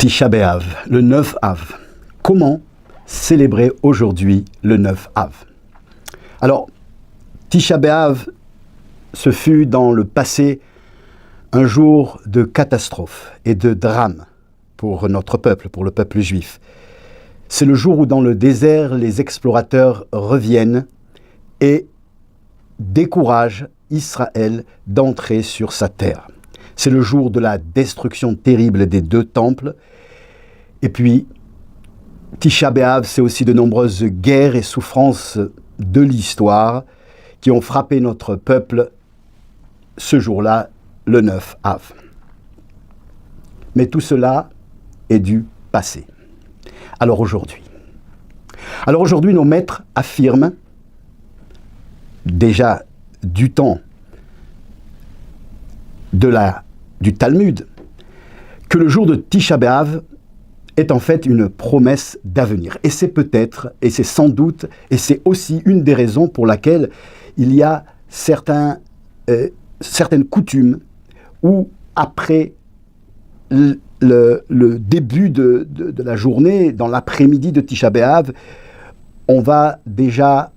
Tisha B'Av, le 9 Av. Comment célébrer aujourd'hui le 9 Av? Alors, Tisha B'Av, ce fut dans le passé un jour de catastrophe et de drame pour notre peuple, pour le peuple juif. C'est le jour où dans le désert, les explorateurs reviennent et découragent Israël d'entrer sur sa terre. C'est le jour de la destruction terrible des deux temples. Et puis, Tisha B'Av, c'est aussi de nombreuses guerres et souffrances de l'histoire qui ont frappé notre peuple ce jour-là, le 9 Av. Mais tout cela est du passé. Alors aujourd'hui, nos maîtres affirment, déjà du temps du Talmud, que le jour de Tisha B'Av est en fait une promesse d'avenir. Et c'est peut-être, et c'est sans doute, et c'est aussi une des raisons pour laquelle il y a certaines coutumes où, après le début de la journée, dans l'après-midi de Tisha B'Av, on va déjà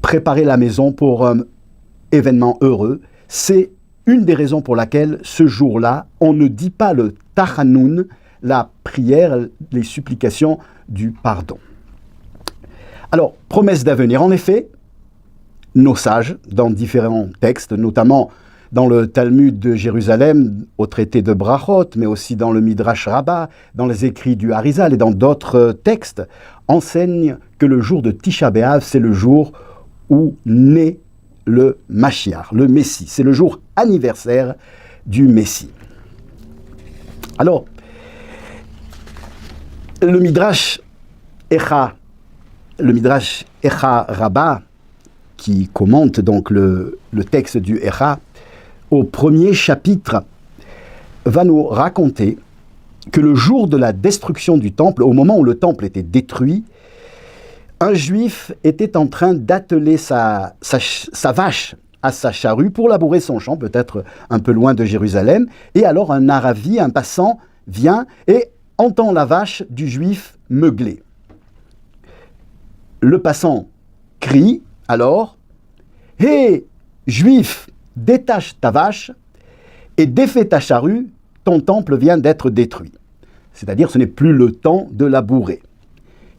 préparer la maison pour un événement heureux. C'est une des raisons pour laquelle, ce jour-là, on ne dit pas le Tachanoun, la prière, les supplications du pardon. Alors, promesse d'avenir. En effet, nos sages, dans différents textes, notamment dans le Talmud de Jérusalem, au traité de Brachot, mais aussi dans le Midrash Rabbah, dans les écrits du Harizal et dans d'autres textes, enseignent que le jour de Tisha B'Av, c'est le jour où naît le Mashiach, le Messie. C'est le jour anniversaire du Messie. Alors, le Midrash Echa Rabbah, qui commente donc le texte du Echa, au premier chapitre, va nous raconter que le jour de la destruction du temple, au moment où le temple était détruit, un juif était en train d'atteler sa vache à sa charrue pour labourer son champ, peut-être un peu loin de Jérusalem, et alors un Aravi, un passant, vient et entend la vache du juif meugler. Le passant crie alors « Hé, juif, détache ta vache et défais ta charrue, ton temple vient d'être détruit. » C'est-à-dire, ce n'est plus le temps de labourer.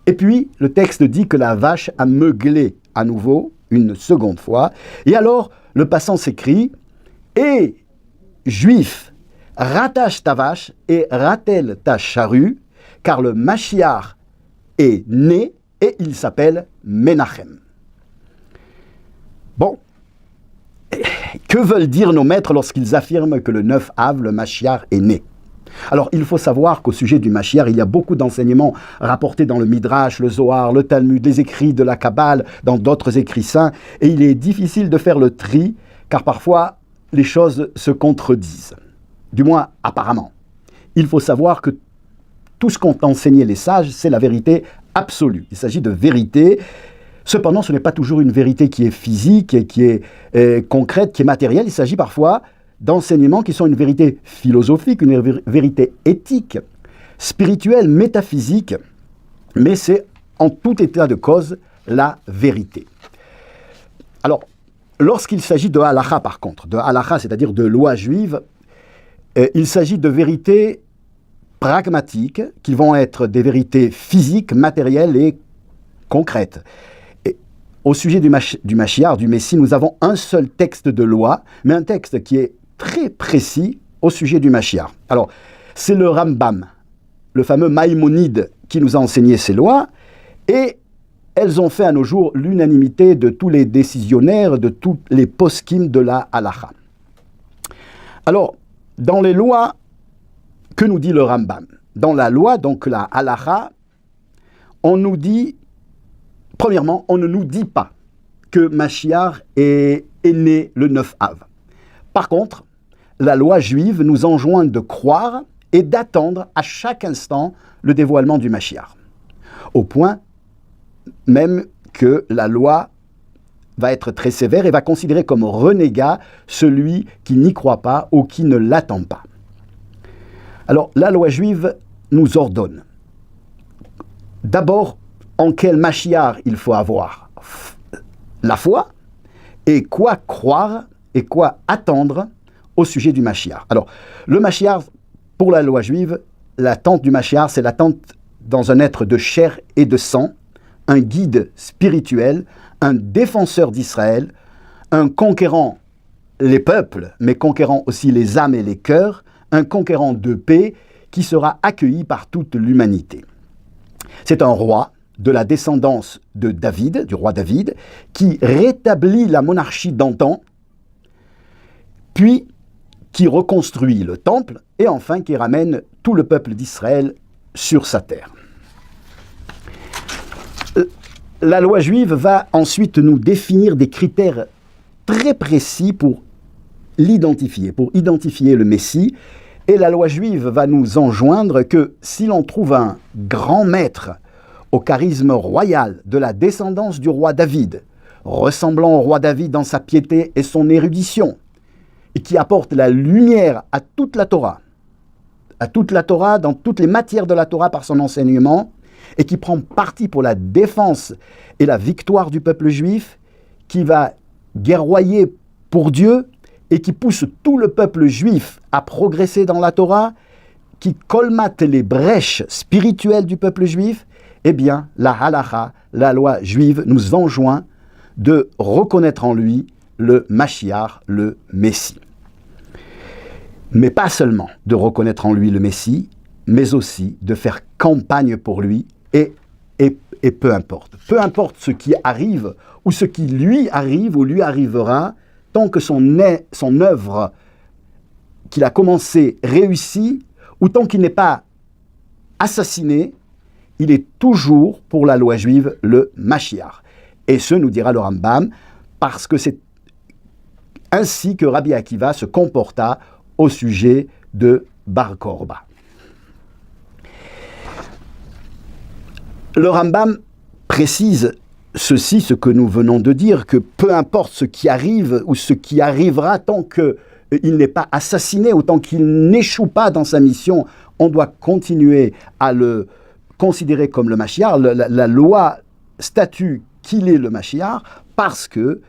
Et puis, le texte dit que la vache a meuglé à nouveau, une seconde fois, et alors, le passant s'écrie « Hé, juif, rattache ta vache et rattelle ta charrue, car le Mashiach est né et il s'appelle Menachem. » Bon, que veulent dire nos maîtres lorsqu'ils affirment que le 9 Av, le Mashiach, est né? Alors, il faut savoir qu'au sujet du Mashiach, il y a beaucoup d'enseignements rapportés dans le Midrash, le Zohar, le Talmud, les écrits de la Kabbale, dans d'autres écrits saints, et il est difficile de faire le tri, car parfois, les choses se contredisent. Du moins, apparemment. Il faut savoir que tout ce qu'ont enseigné les sages, c'est la vérité absolue. Il s'agit de vérité. Cependant, ce n'est pas toujours une vérité qui est physique, et qui est concrète, qui est matérielle. Il s'agit parfois d'enseignements qui sont une vérité philosophique, une vérité éthique, spirituelle, métaphysique, mais c'est en tout état de cause la vérité. Alors, lorsqu'il s'agit de halakha, par contre, de halakha, c'est-à-dire de loi juive, il s'agit de vérités pragmatiques qui vont être des vérités physiques, matérielles et concrètes. Et au sujet du Mashiach, du Messie, nous avons un seul texte de loi, mais un texte qui est très précis au sujet du Mashiach. Alors, c'est le Rambam, le fameux Maïmonide, qui nous a enseigné ces lois, et elles ont fait à nos jours l'unanimité de tous les décisionnaires, de tous les poskim de la halakha. Alors, dans les lois, que nous dit le Rambam? Dans la loi, donc la halakha, on nous dit, premièrement, on ne nous dit pas que Mashiach est né le 9 Av. Par contre, la loi juive nous enjoint de croire et d'attendre à chaque instant le dévoilement du Mashiach. Au point même que la loi va être très sévère et va considérer comme renégat celui qui n'y croit pas ou qui ne l'attend pas. Alors, la loi juive nous ordonne d'abord en quel Mashiach il faut avoir la foi et quoi croire et quoi attendre au sujet du Mashiach. Alors, le Mashiach, pour la loi juive, l'attente du Mashiach, c'est l'attente dans un être de chair et de sang, un guide spirituel, un défenseur d'Israël, un conquérant les peuples, mais conquérant aussi les âmes et les cœurs, un conquérant de paix qui sera accueilli par toute l'humanité. C'est un roi de la descendance de David, du roi David, qui rétablit la monarchie d'antan, puis qui reconstruit le temple, et enfin qui ramène tout le peuple d'Israël sur sa terre. La loi juive va ensuite nous définir des critères très précis pour l'identifier, pour identifier le Messie, et la loi juive va nous enjoindre que si l'on trouve un grand maître au charisme royal de la descendance du roi David, ressemblant au roi David dans sa piété et son érudition, et qui apporte la lumière à toute la Torah, dans toutes les matières de la Torah par son enseignement, et qui prend parti pour la défense et la victoire du peuple juif, qui va guerroyer pour Dieu, et qui pousse tout le peuple juif à progresser dans la Torah, qui colmate les brèches spirituelles du peuple juif, eh bien, la halacha, la loi juive, nous enjoint de reconnaître en lui le Mashiach, le Messie. Mais pas seulement de reconnaître en lui le Messie, mais aussi de faire campagne pour lui, et peu importe. Peu importe ce qui arrive, ou ce qui lui arrive, ou lui arrivera, tant que son œuvre qu'il a commencé réussit, ou tant qu'il n'est pas assassiné, il est toujours, pour la loi juive, le Mashiach. Et ce, nous dira le Rambam, parce que c'est ainsi que Rabbi Akiva se comporta au sujet de Bar Korba. Le Rambam précise ceci, ce que nous venons de dire, que peu importe ce qui arrive ou ce qui arrivera, tant qu'il n'est pas assassiné ou tant qu'il n'échoue pas dans sa mission, on doit continuer à le considéré comme le Mashiach. La loi statue qu'il est le Mashiach parce que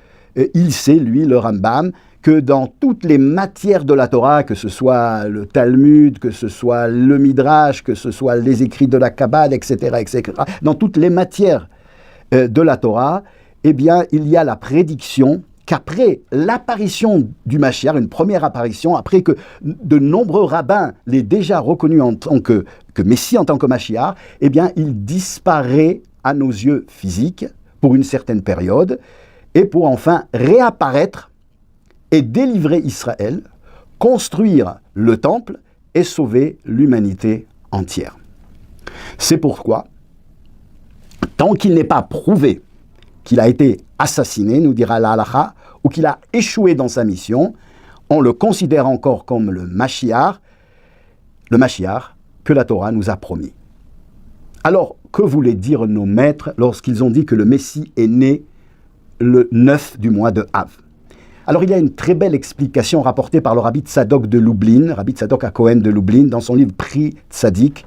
il sait, lui, le Rambam, que dans toutes les matières de la Torah, que ce soit le Talmud, que ce soit le Midrash, que ce soit les écrits de la Kabbale, etc., dans toutes les matières de la Torah, eh bien, il y a la prédiction qu'après l'apparition du Mashiach, une première apparition, après que de nombreux rabbins l'aient déjà reconnu en tant que Messie, en tant que Mashiach, eh bien, il disparaît à nos yeux physiques pour une certaine période, et pour enfin réapparaître et délivrer Israël, construire le temple et sauver l'humanité entière. C'est pourquoi, tant qu'il n'est pas prouvé qu'il a été assassiné, nous dira la halacha, ou qu'il a échoué dans sa mission, on le considère encore comme le Mashiach que la Torah nous a promis. Alors, que voulaient dire nos maîtres lorsqu'ils ont dit que le Messie est né le 9 du mois de Av? Alors, il y a une très belle explication rapportée par le Rabbi Tzadok de Lublin, Rabbi Tzadok HaKohen de Lublin, dans son livre Pri Tzadik.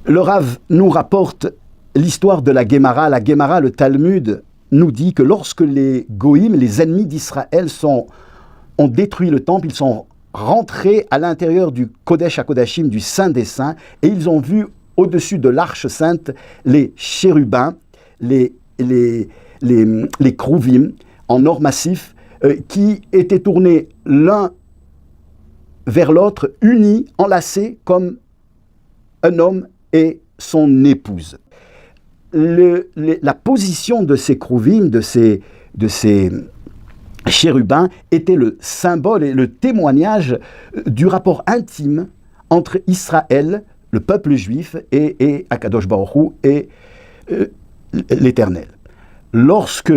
Le Rav nous rapporte l'histoire de la Gemara. La Gemara, le Talmud, nous dit que lorsque les Goïm, les ennemis d'Israël, ont détruit le temple, ils sont rentrés à l'intérieur du Kodesh HaKodashim, du Saint des Saints, et ils ont vu au-dessus de l'Arche Sainte les chérubins, les krouvim, en or massif, qui étaient tournés l'un vers l'autre, unis, enlacés comme un homme et son épouse. La position de ces krouvim, de ces chérubins, était le symbole et le témoignage du rapport intime entre Israël, le peuple juif, et Akadosh Baruch Hu, et l'Éternel. Lorsque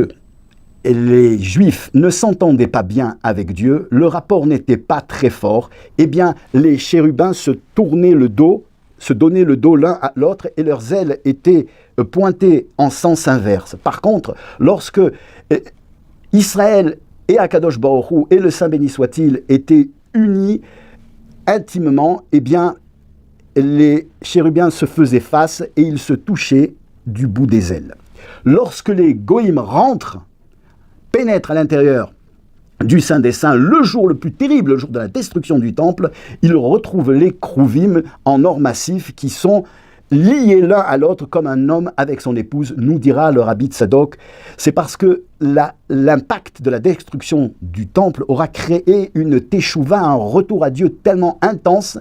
les Juifs ne s'entendaient pas bien avec Dieu, le rapport n'était pas très fort, eh bien, les chérubins se donnaient le dos l'un à l'autre, et leurs ailes étaient pointées en sens inverse. Par contre, lorsque Israël et Akadosh Baruch Hu et le Saint béni soit-il étaient unis intimement, eh bien, les chérubins se faisaient face et ils se touchaient du bout des ailes. Lorsque les goïms rentrent, pénètrent à l'intérieur du Saint des Saints, le jour le plus terrible, le jour de la destruction du temple, ils retrouvent les krouvim en or massif qui sont liés l'un à l'autre comme un homme avec son épouse, nous dira le rabbi Tzadok. C'est parce que l'impact de la destruction du temple aura créé une teshuva, un retour à Dieu tellement intense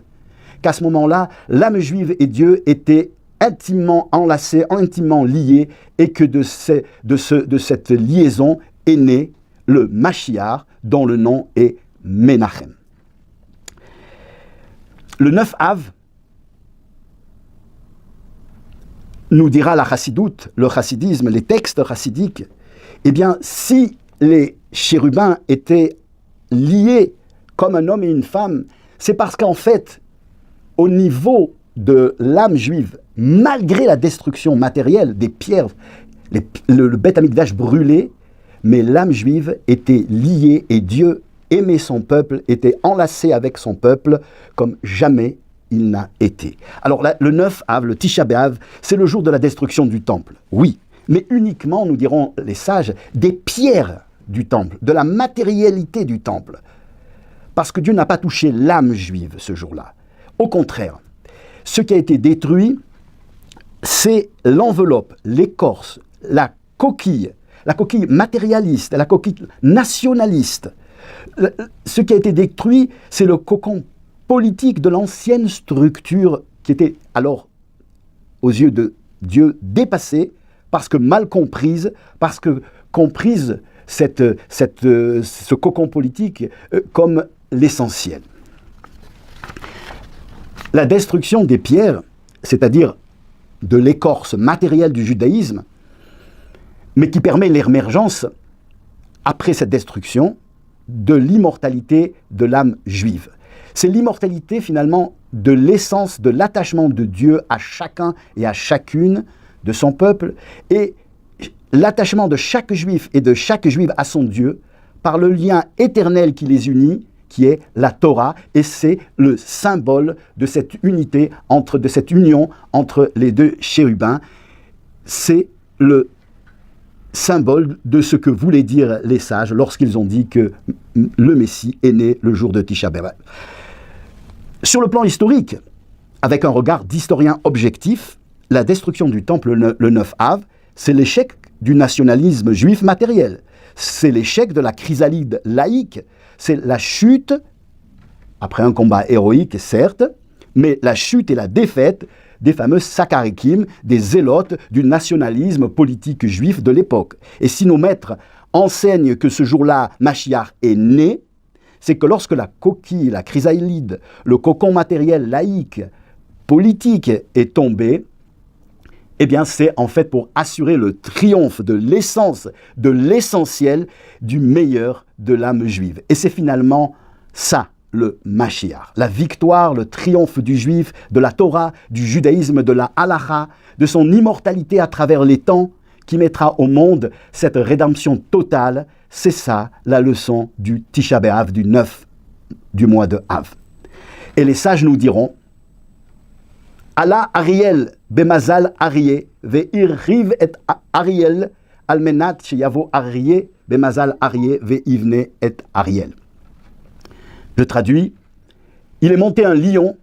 qu'à ce moment-là, l'âme juive et Dieu étaient intimement enlacés, intimement liés, et que de cette liaison est né le Mashiach, dont le nom est Menachem. Le 9 Av, nous dira la chassidoute, le chassidisme, les textes chassidiques, eh bien, si les chérubins étaient liés comme un homme et une femme, c'est parce qu'en fait, au niveau de l'âme juive, malgré la destruction matérielle des pierres, le Beth Amikdash brûlé, mais l'âme juive était liée et Dieu aimait son peuple, était enlacé avec son peuple comme jamais il n'a été. Alors le 9 Av, le Tisha B'Av, c'est le jour de la destruction du temple, oui, mais uniquement, nous dirons les sages, des pierres du temple, de la matérialité du temple. Parce que Dieu n'a pas touché l'âme juive ce jour-là. Au contraire, ce qui a été détruit, c'est l'enveloppe, l'écorce, la coquille matérialiste, la coquille nationaliste. Ce qui a été détruit, c'est le cocon politique de l'ancienne structure qui était alors, aux yeux de Dieu, dépassée, parce que mal comprise, parce que comprise ce cocon politique comme l'essentiel. La destruction des pierres, c'est-à-dire de l'écorce matérielle du judaïsme, mais qui permet l'émergence, après cette destruction, de l'immortalité de l'âme juive. C'est l'immortalité finalement de l'essence, de l'attachement de Dieu à chacun et à chacune de son peuple, et l'attachement de chaque juif et de chaque juive à son Dieu par le lien éternel qui les unit, qui est la Torah, et c'est le symbole de cette unité, de cette union entre les deux chérubins. C'est le symbole de ce que voulaient dire les sages lorsqu'ils ont dit que le Messie est né le jour de Tisha B'Av. Sur le plan historique, avec un regard d'historien objectif, la destruction du temple le 9 Av, c'est l'échec du nationalisme juif matériel. C'est l'échec de la chrysalide laïque. C'est la chute, après un combat héroïque certes, mais la chute et la défaite des fameux Sakkarikim, des zélotes du nationalisme politique juif de l'époque. Et si nos maîtres enseignent que ce jour-là, Mashiach est né, c'est que lorsque la coquille, la chrysalide, le cocon matériel laïque, politique est tombé, eh bien c'est en fait pour assurer le triomphe de l'essence, de l'essentiel, du meilleur de l'âme juive. Et c'est finalement ça, le Mashiach, la victoire, le triomphe du juif, de la Torah, du judaïsme, de la halacha, de son immortalité à travers les temps, qui mettra au monde cette rédemption totale. C'est ça la leçon du Tisha B'Av, du 9 du mois de Av. Et les sages nous diront, Allah Ariel bemazal Arié ve'irriv et Ariel almenat sheyavo Arié bemazal Arié ve'ivne et Ariel. Je traduis, il est monté un lion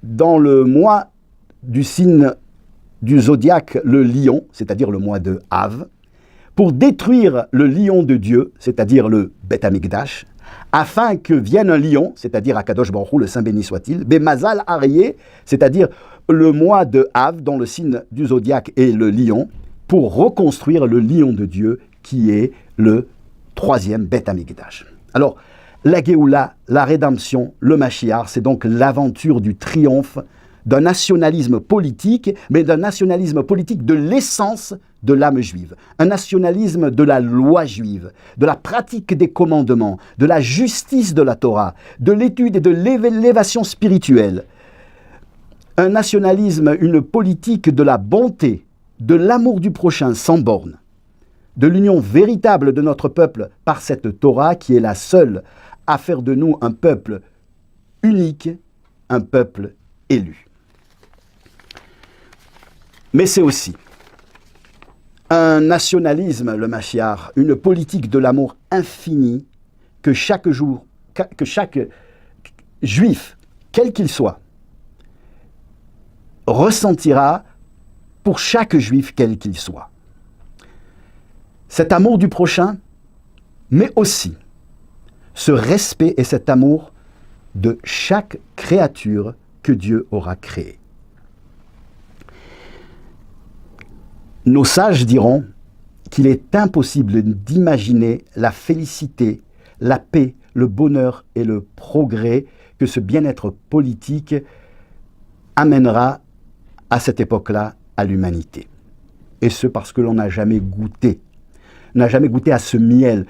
dans le mois du signe du zodiaque, le lion, c'est-à-dire le mois de Av, pour détruire le lion de Dieu, c'est-à-dire le Beth Amikdash, afin que vienne un lion, c'est-à-dire Akadosh Baruch Hu, le Saint béni soit-il, Bemazal Arié, c'est-à-dire le mois de Av, dont le signe du zodiaque est le lion, pour reconstruire le lion de Dieu, qui est le troisième Beth Amikdash. Alors, la Géoula, la rédemption, le Mashiach, c'est donc l'aventure du triomphe d'un nationalisme politique, mais d'un nationalisme politique de l'essence de l'âme juive. Un nationalisme de la loi juive, de la pratique des commandements, de la justice de la Torah, de l'étude et de l'élévation spirituelle. Un nationalisme, une politique de la bonté, de l'amour du prochain sans borne, de l'union véritable de notre peuple par cette Torah qui est la seule à faire de nous un peuple unique, un peuple élu. Mais c'est aussi un nationalisme, le Mashiach, une politique de l'amour infini que chaque juif, quel qu'il soit, ressentira pour chaque juif, quel qu'il soit. Cet amour du prochain, mais aussi ce respect et cet amour de chaque créature que Dieu aura créée. Nos sages diront qu'il est impossible d'imaginer la félicité, la paix, le bonheur et le progrès que ce bien-être politique amènera à cette époque-là à l'humanité. Et ce parce que l'on n'a jamais goûté à ce miel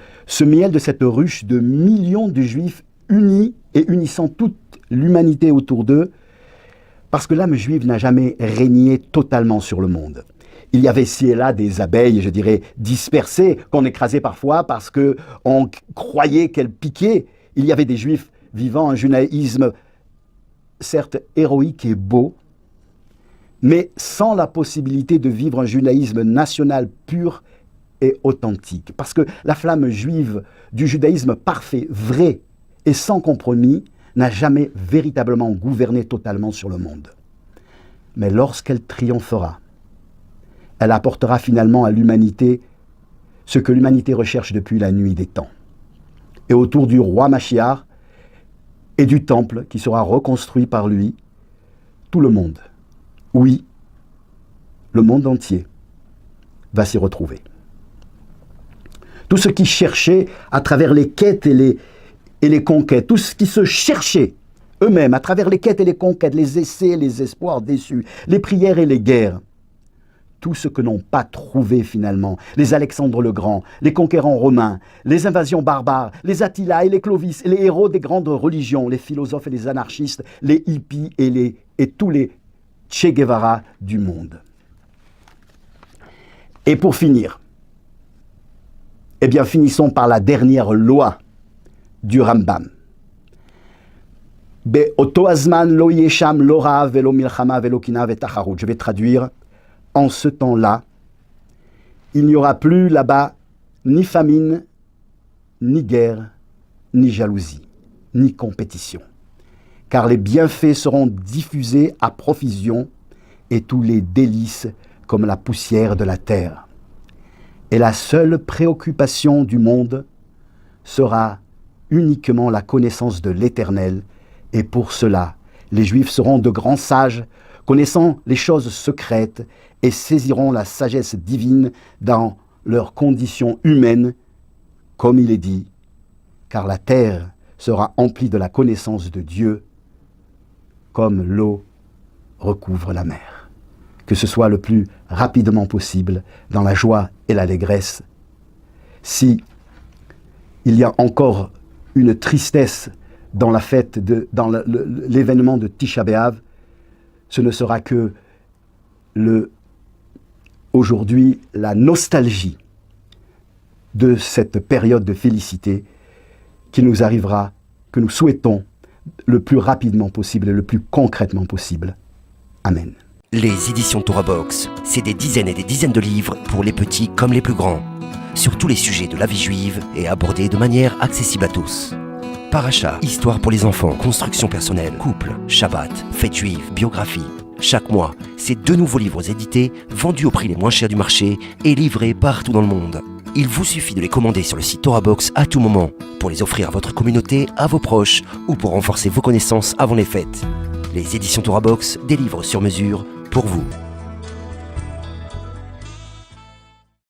de cette ruche de millions de juifs unis et unissant toute l'humanité autour d'eux, parce que l'âme juive n'a jamais régné totalement sur le monde. Il y avait ci et là des abeilles, je dirais, dispersées, qu'on écrasait parfois parce qu'on croyait qu'elles piquaient. Il y avait des juifs vivant un judaïsme, certes héroïque et beau, mais sans la possibilité de vivre un judaïsme national pur et authentique. Parce que la flamme juive du judaïsme parfait, vrai et sans compromis n'a jamais véritablement gouverné totalement sur le monde. Mais lorsqu'elle triomphera, elle apportera finalement à l'humanité ce que l'humanité recherche depuis la nuit des temps. Et autour du roi Mashiach et du temple qui sera reconstruit par lui, tout le monde, oui, le monde entier, va s'y retrouver. Tout ce qui cherchait à travers les quêtes et les conquêtes, tout ce qui se cherchait eux-mêmes à travers les quêtes et les conquêtes, les essais, les espoirs déçus, les prières et les guerres, tout ce que n'ont pas trouvé finalement les Alexandre le Grand, les conquérants romains, les invasions barbares, les Attila et les Clovis, et les héros des grandes religions, les philosophes et les anarchistes, les hippies et tous les Che Guevara du monde. Et pour finir, eh bien finissons par la dernière loi du Rambam. Je vais traduire. En ce temps-là, il n'y aura plus là-bas ni famine, ni guerre, ni jalousie, ni compétition. Car les bienfaits seront diffusés à profusion et tous les délices comme la poussière de la terre. Et la seule préoccupation du monde sera uniquement la connaissance de l'Éternel. Et pour cela, les Juifs seront de grands sages, connaissant les choses secrètes et saisiront la sagesse divine dans leurs conditions humaines, comme il est dit, car la terre sera emplie de la connaissance de Dieu, comme l'eau recouvre la mer. Que ce soit le plus rapidement possible, dans la joie et l'allégresse. Si il y a encore une tristesse dans la fête, dans l'événement de Tisha B'Av, ce ne sera que aujourd'hui la nostalgie de cette période de félicité qui nous arrivera, que nous souhaitons le plus rapidement possible et le plus concrètement possible. Amen. Les éditions Torah Box, c'est des dizaines et des dizaines de livres pour les petits comme les plus grands, sur tous les sujets de la vie juive et abordés de manière accessible à tous. Paracha, histoire pour les enfants, construction personnelle, couple, Shabbat, fête juive, biographie. Chaque mois, c'est 2 nouveaux livres édités, vendus au prix les moins chers du marché et livrés partout dans le monde. Il vous suffit de les commander sur le site Torah Box à tout moment, pour les offrir à votre communauté, à vos proches ou pour renforcer vos connaissances avant les fêtes. Les éditions Torah Box, des livres sur mesure pour vous.